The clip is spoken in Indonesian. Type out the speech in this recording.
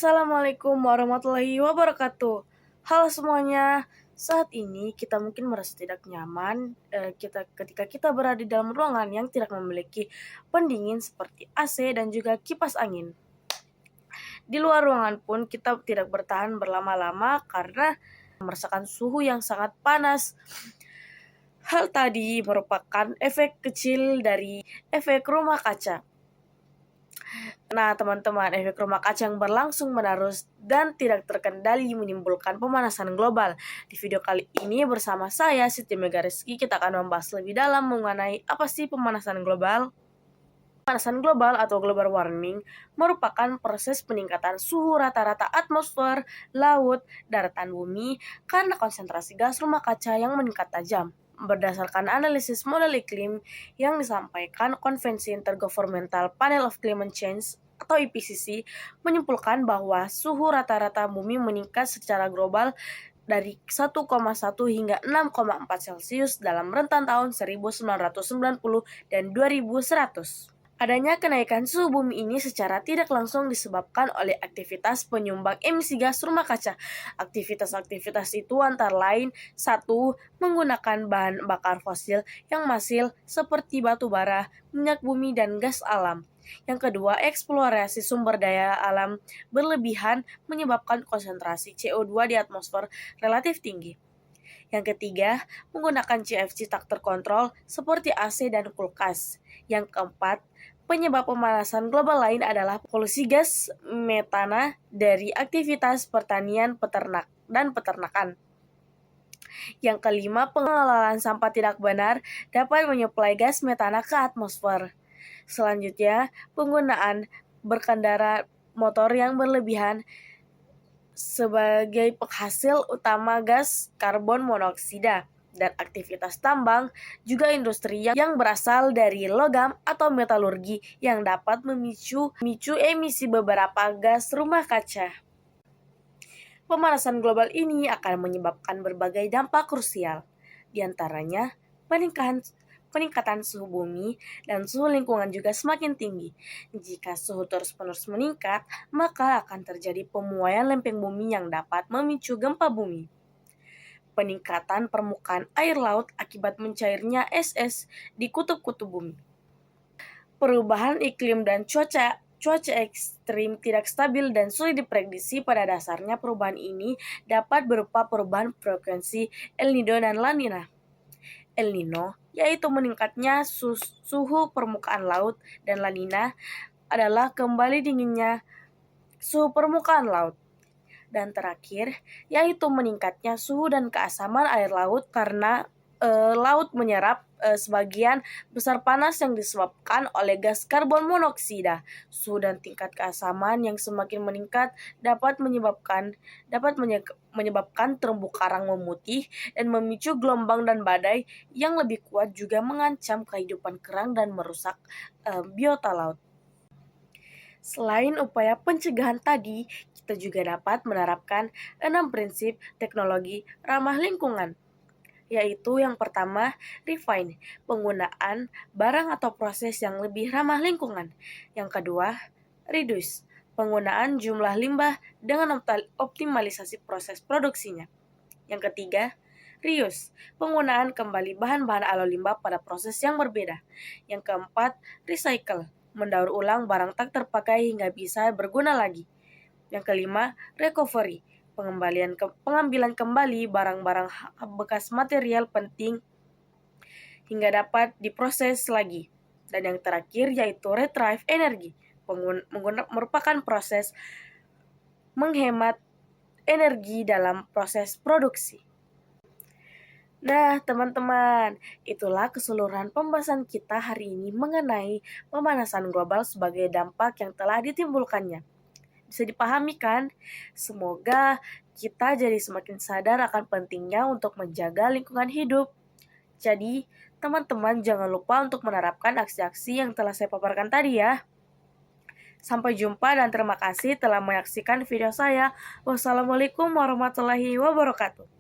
Assalamualaikum warahmatullahi wabarakatuh. Halo semuanya, saat ini kita mungkin merasa tidak nyaman ketika kita berada di dalam ruangan yang tidak memiliki pendingin seperti AC dan juga kipas angin. Di luar ruangan pun kita tidak bertahan berlama-lama karena merasakan suhu yang sangat panas. Hal tadi merupakan efek kecil dari efek rumah kaca. Nah, teman-teman, efek rumah kaca yang berlangsung menerus dan tidak terkendali menimbulkan pemanasan global. Di video kali ini bersama saya, Siti Megarizky, kita akan membahas lebih dalam mengenai apa sih pemanasan global. Pemanasan global atau global warming merupakan proses peningkatan suhu rata-rata atmosfer, laut, daratan bumi karena konsentrasi gas rumah kaca yang meningkat tajam. Berdasarkan analisis model iklim yang disampaikan Konvensi Intergovernmental Panel of Climate Change atau IPCC menyimpulkan bahwa suhu rata-rata bumi meningkat secara global dari 1,1 hingga 6,4 Celcius dalam rentan tahun 1990 dan 2100. Adanya kenaikan suhu bumi ini secara tidak langsung disebabkan oleh aktivitas penyumbang emisi gas rumah kaca. Aktivitas-aktivitas itu antara lain: 1. Menggunakan bahan bakar fosil yang masif seperti batu bara, minyak bumi, dan gas alam. Yang kedua, eksplorasi sumber daya alam berlebihan menyebabkan konsentrasi CO2 di atmosfer relatif tinggi. Yang ketiga, menggunakan CFC tak terkontrol seperti AC dan kulkas. Yang keempat, penyebab pemanasan global lain adalah polusi gas metana dari aktivitas pertanian, dan peternakan. Yang kelima, pengelolaan sampah tidak benar dapat menyuplai gas metana ke atmosfer. Selanjutnya, penggunaan berkendara motor yang berlebihan sebagai penghasil utama gas karbon monoksida, dan aktivitas tambang, juga industri yang berasal dari logam atau metalurgi yang dapat memicu emisi beberapa gas rumah kaca. Pemanasan global ini akan menyebabkan berbagai dampak krusial, di antaranya peningkatan suhu bumi dan suhu lingkungan juga semakin tinggi. Jika suhu terus-menerus meningkat, maka akan terjadi pemuaian lempeng bumi yang dapat memicu gempa bumi. Peningkatan permukaan air laut akibat mencairnya es di kutub-kutub bumi. Perubahan iklim dan cuaca ekstrim tidak stabil dan sulit diprediksi. Pada dasarnya perubahan ini dapat berupa perubahan frekuensi El Niño dan La Niña. El Niño yaitu meningkatnya suhu permukaan laut, dan La Niña adalah kembali dinginnya suhu permukaan laut. Dan terakhir, yaitu meningkatnya suhu dan keasaman air laut karena laut menyerap sebagian besar panas yang disebabkan oleh gas karbon monoksida. Suhu dan tingkat keasaman yang semakin meningkat dapat menyebabkan terumbu karang memutih dan memicu gelombang dan badai yang lebih kuat, juga mengancam kehidupan kerang dan merusak biota laut. Selain upaya pencegahan tadi, kita juga dapat menerapkan 6 prinsip teknologi ramah lingkungan, yaitu yang pertama, refine, penggunaan barang atau proses yang lebih ramah lingkungan. Yang kedua, reduce, penggunaan jumlah limbah dengan optimalisasi proses produksinya. Yang ketiga, reuse, penggunaan kembali bahan-bahan alolimbah pada proses yang berbeda. Yang keempat, recycle, mendaur ulang barang tak terpakai hingga bisa berguna lagi. Yang kelima, recovery, pengambilan kembali barang-barang bekas material penting hingga dapat diproses lagi. Dan yang terakhir yaitu retrieve energi, merupakan proses menghemat energi dalam proses produksi. Nah, teman-teman, itulah keseluruhan pembahasan kita hari ini mengenai pemanasan global sebagai dampak yang telah ditimbulkannya. Bisa dipahami kan? Semoga kita jadi semakin sadar akan pentingnya untuk menjaga lingkungan hidup. Jadi, teman-teman jangan lupa untuk menerapkan aksi-aksi yang telah saya paparkan tadi ya. Sampai jumpa dan terima kasih telah menyaksikan video saya. Wassalamualaikum warahmatullahi wabarakatuh.